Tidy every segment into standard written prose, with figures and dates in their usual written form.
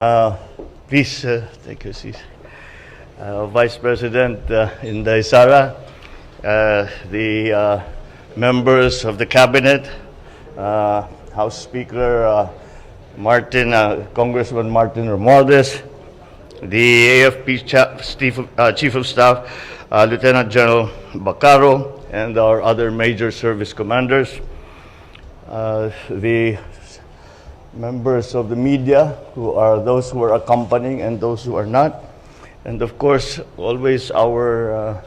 Please take your seat. Vice President Inday Sara, the members of the Cabinet, House Speaker Martin, Congressman Martin Romualdez, the AFP Chief of Staff, Lieutenant General Bacaro, and our other major service commanders, the members of the media, who are those who are accompanying and those who are not, and of course, always our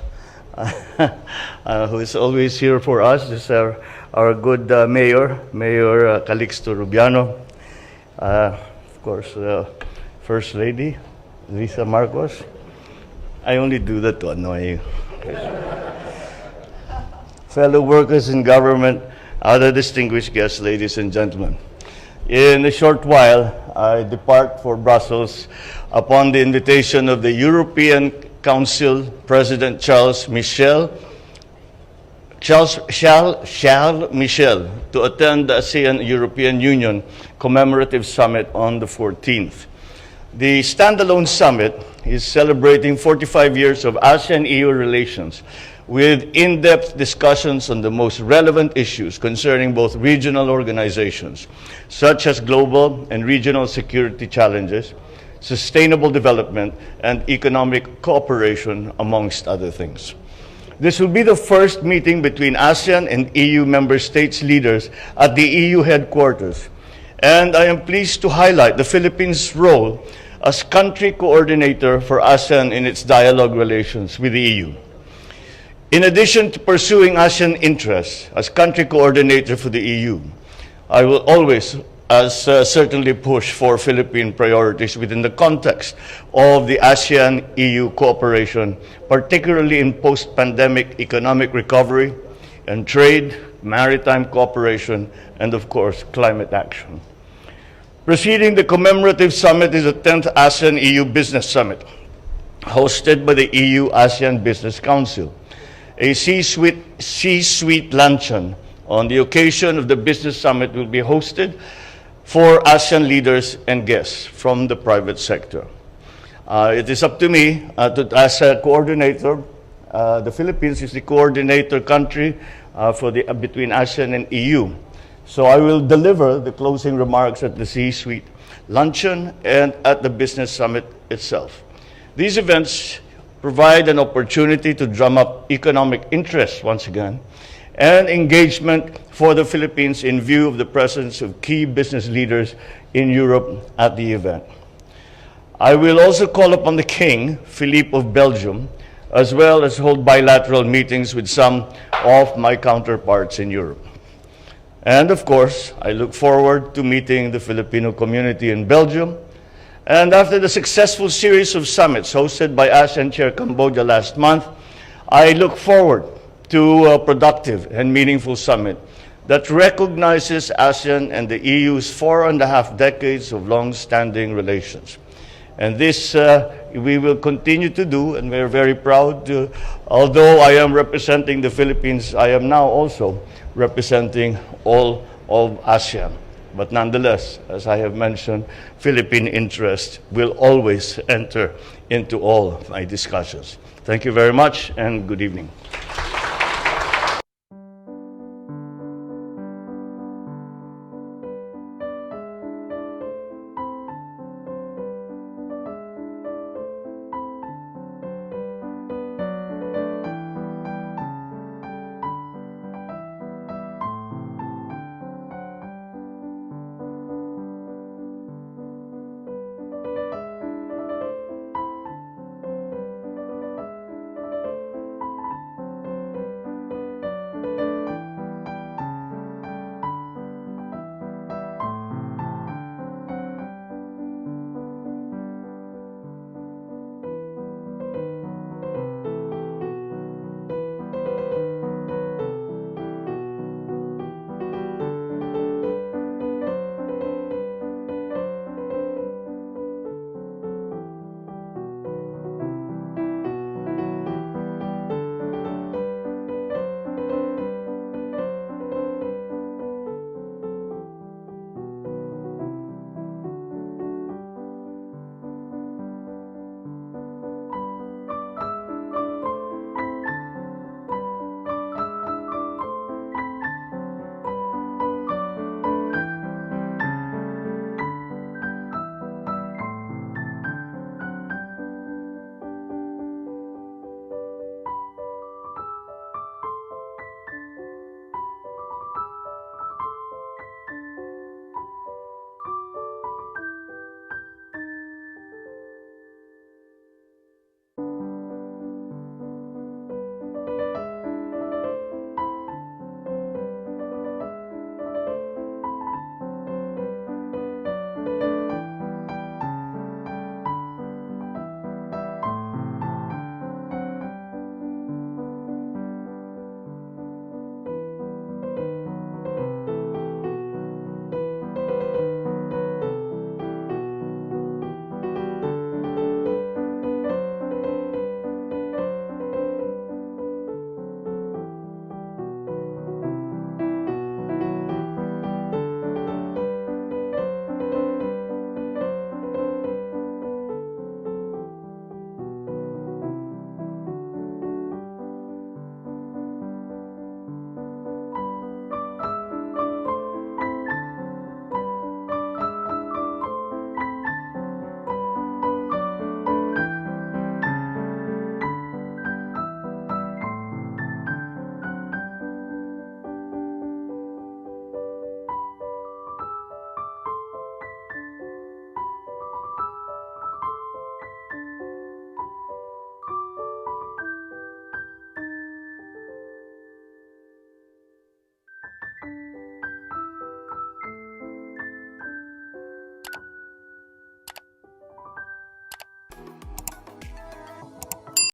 who is always here for us is our good Mayor Calixto Rubiano, of course, First Lady Lisa Marcos. I only do that to annoy you. Fellow workers in government, other distinguished guests, ladies and gentlemen. In a short while, I depart for Brussels upon the invitation of the European Council President Charles Michel to attend the ASEAN-European Union Commemorative Summit on the 14th. The standalone summit is celebrating 45 years of ASEAN-EU relations, with in-depth discussions on the most relevant issues concerning both regional organizations, such as global and regional security challenges, sustainable development, and economic cooperation, amongst other things. This will be the first meeting between ASEAN and EU member states leaders at the EU headquarters, and I am pleased to highlight the Philippines' role as country coordinator for ASEAN in its dialogue relations with the EU. In addition to pursuing ASEAN interests as country coordinator for the EU, I will always certainly push for Philippine priorities within the context of the ASEAN-EU cooperation, particularly in post-pandemic economic recovery and trade, maritime cooperation, and of course, climate action. Preceding the commemorative summit is the 10th ASEAN-EU Business Summit, hosted by the EU-ASEAN Business Council. A C-suite luncheon on the occasion of the Business Summit will be hosted for ASEAN leaders and guests from the private sector. It is up to me as a coordinator. The Philippines is the coordinator country between ASEAN and EU. So I will deliver the closing remarks at the C-suite luncheon and at the Business Summit itself. These events provide an opportunity to drum up economic interest once again and engagement for the Philippines in view of the presence of key business leaders in Europe at the event. I will also call upon the King, Philippe of Belgium, as well as hold bilateral meetings with some of my counterparts in Europe. And of course, I look forward to meeting the Filipino community in Belgium. And after the successful series of summits hosted by ASEAN Chair Cambodia last month, I look forward to a productive and meaningful summit that recognizes ASEAN and the EU's 4.5 decades of long-standing relations. And this we will continue to do, and we're very proud to, although I am representing the Philippines, I am now also representing all of ASEAN. But nonetheless, as I have mentioned, Philippine interest will always enter into all my discussions. Thank you very much, and good evening.